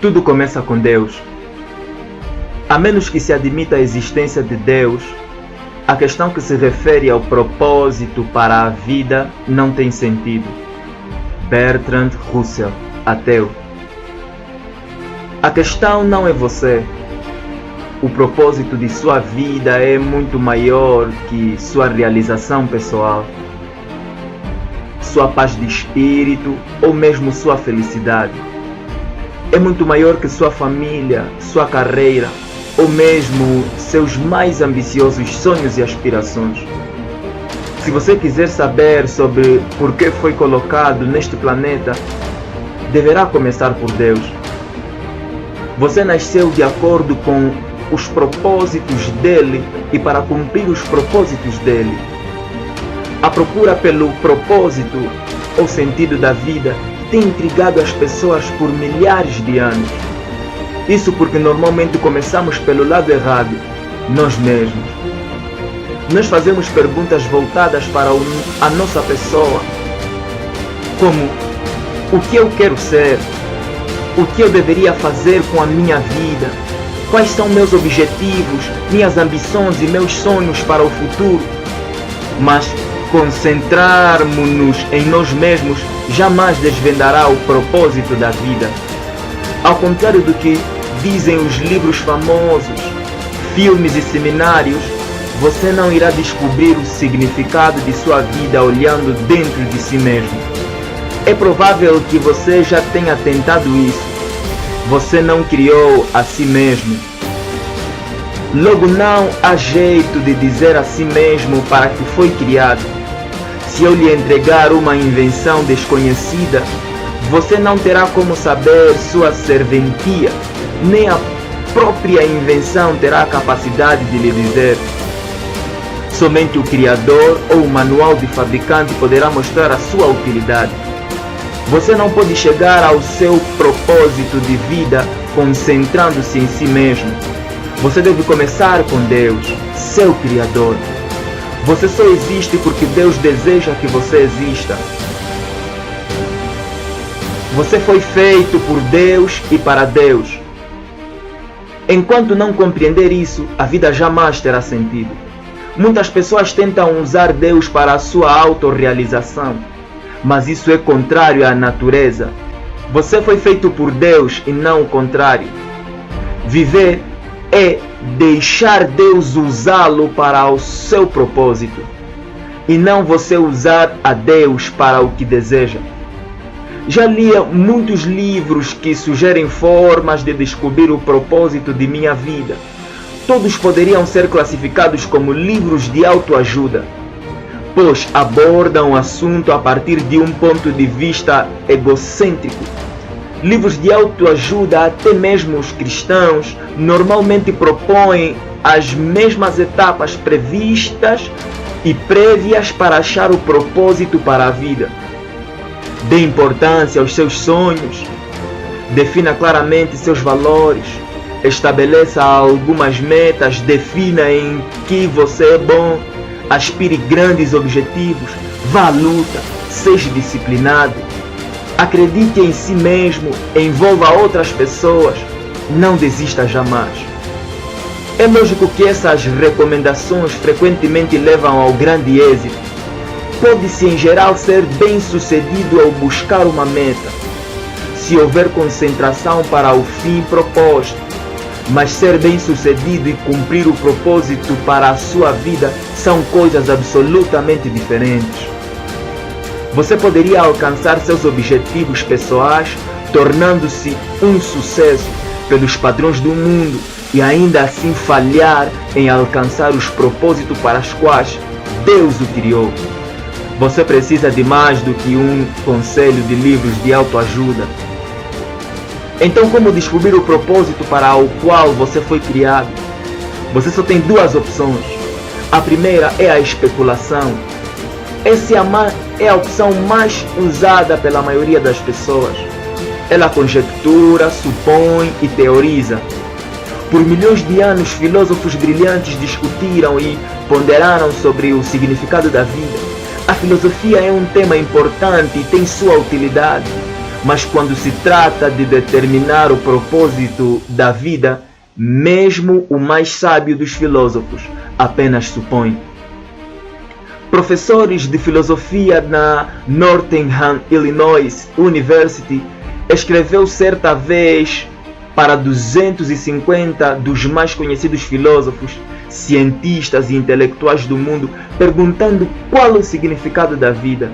Tudo começa com Deus. A menos que se admita a existência de Deus, a questão que se refere ao propósito para a vida não tem sentido. Bertrand Russell, ateu. A questão não é você. O propósito de sua vida é muito maior que sua realização pessoal, sua paz de espírito ou mesmo sua felicidade. É muito maior que sua família, sua carreira ou mesmo seus mais ambiciosos sonhos e aspirações. Se você quiser saber sobre por que foi colocado neste planeta, deverá começar por Deus. Você nasceu de acordo com os propósitos dele e para cumprir os propósitos dele. A procura pelo propósito ou sentido da vida tem intrigado as pessoas por milhares de anos. Isso porque normalmente começamos pelo lado errado, nós mesmos. Nós fazemos perguntas voltadas para a nossa pessoa, como: o que eu quero ser? O que eu deveria fazer com a minha vida? Quais são meus objetivos, minhas ambições e meus sonhos para o futuro? Mas concentrarmos-nos em nós mesmos jamais desvendará o propósito da vida. Ao contrário do que dizem os livros famosos, filmes e seminários, você não irá descobrir o significado de sua vida olhando dentro de si mesmo. É provável que você já tenha tentado isso. Você não criou a si mesmo. Logo, não há jeito de dizer a si mesmo para que foi criado. Se eu lhe entregar uma invenção desconhecida, você não terá como saber sua serventia, nem a própria invenção terá a capacidade de lhe dizer. Somente o criador ou o manual de fabricante poderá mostrar a sua utilidade. Você não pode chegar ao seu propósito de vida concentrando-se em si mesmo. Você deve começar com Deus, seu Criador. Você só existe porque Deus deseja que você exista. Você foi feito por Deus e para Deus. Enquanto não compreender isso, a vida jamais terá sentido. Muitas pessoas tentam usar Deus para a sua autorrealização, mas isso é contrário à natureza. Você foi feito por Deus e não o contrário. Viver é deixar Deus usá-lo para o seu propósito, e não você usar a Deus para o que deseja. Já li muitos livros que sugerem formas de descobrir o propósito de minha vida. Todos poderiam ser classificados como livros de autoajuda, pois abordam o assunto a partir de um ponto de vista egocêntrico. Livros de autoajuda, até mesmo os cristãos, normalmente propõem as mesmas etapas previstas e prévias para achar o propósito para a vida. Dê importância aos seus sonhos, defina claramente seus valores, estabeleça algumas metas, defina em que você é bom, aspire grandes objetivos, vá à luta, seja disciplinado, acredite em si mesmo, envolva outras pessoas, não desista jamais. É lógico que essas recomendações frequentemente levam ao grande êxito. Pode-se em geral ser bem sucedido ao buscar uma meta, se houver concentração para o fim proposto, mas ser bem sucedido e cumprir o propósito para a sua vida são coisas absolutamente diferentes. Você poderia alcançar seus objetivos pessoais tornando-se um sucesso pelos padrões do mundo e ainda assim falhar em alcançar os propósitos para os quais Deus o criou. Você precisa de mais do que um conselho de livros de autoajuda. Então, como descobrir o propósito para o qual você foi criado? Você só tem duas opções. A primeira é a especulação. Essa é a opção mais usada pela maioria das pessoas. Ela conjectura, supõe e teoriza. Por milhões de anos, filósofos brilhantes discutiram e ponderaram sobre o significado da vida. A filosofia é um tema importante e tem sua utilidade, Mas quando se trata de determinar o propósito da vida, mesmo o mais sábio dos filósofos apenas supõe. Professores de filosofia na Northern Illinois University escreveu certa vez para 250 dos mais conhecidos filósofos, cientistas e intelectuais do mundo, perguntando qual o significado da vida.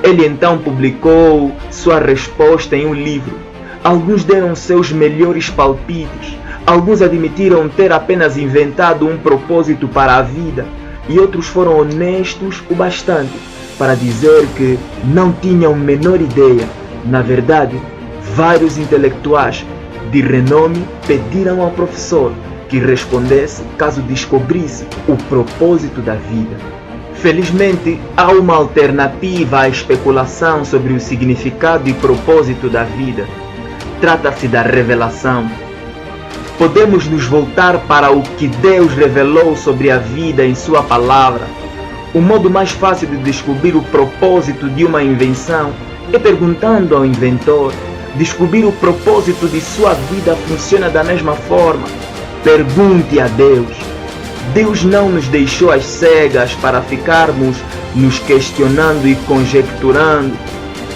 Ele então publicou sua resposta em um livro. Alguns deram seus melhores palpites, alguns admitiram ter apenas inventado um propósito para a vida, e outros foram honestos o bastante para dizer que não tinham a menor ideia. Na verdade, vários intelectuais de renome pediram ao professor que respondesse caso descobrisse o propósito da vida. Felizmente, há uma alternativa à especulação sobre o significado e propósito da vida. Trata-se da revelação. Podemos nos voltar para o que Deus revelou sobre a vida em sua palavra. O modo mais fácil de descobrir o propósito de uma invenção é perguntando ao inventor. Descobrir o propósito de sua vida funciona da mesma forma. Pergunte a Deus. Deus não nos deixou às cegas para ficarmos nos questionando e conjecturando.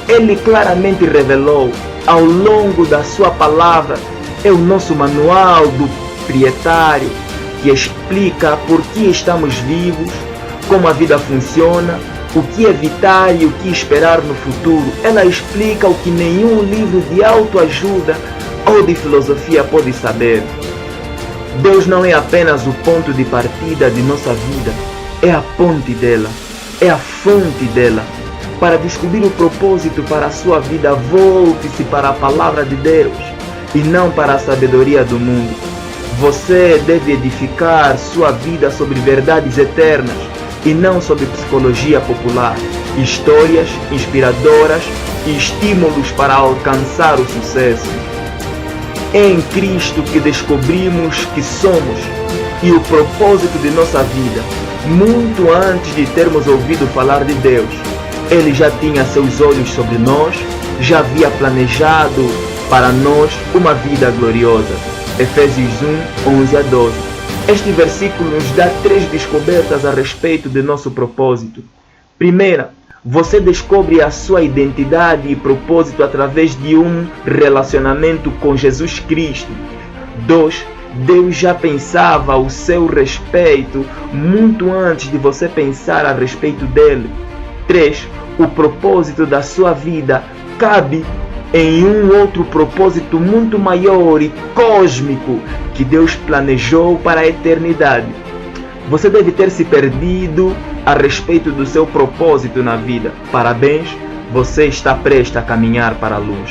Ele claramente revelou ao longo da sua palavra. É o nosso manual do proprietário que explica por que estamos vivos, como a vida funciona, o que evitar e o que esperar no futuro. Ela explica o que nenhum livro de autoajuda ou de filosofia pode saber. Deus não é apenas o ponto de partida de nossa vida, é a ponte dela, é a fonte dela. Para descobrir o propósito para a sua vida, volte-se para a palavra de Deus e não para a sabedoria do mundo. Você deve edificar sua vida sobre verdades eternas e não sobre psicologia popular, histórias inspiradoras e estímulos para alcançar o sucesso. É em Cristo que descobrimos que somos e o propósito de nossa vida. Muito antes de termos ouvido falar de Deus, Ele já tinha seus olhos sobre nós, já havia planejado para nós uma vida gloriosa. Efésios 1, 11 a 12. Este versículo nos dá 3 descobertas a respeito de nosso propósito. Primeira, você descobre a sua identidade e propósito através de um relacionamento com Jesus Cristo. 2. Deus já pensava o seu respeito muito antes de você pensar a respeito dele. 3. O propósito da sua vida cabe em um outro propósito muito maior e cósmico que Deus planejou para a eternidade. Você deve ter se perdido a respeito do seu propósito na vida. Parabéns, você está prestes a caminhar para a luz.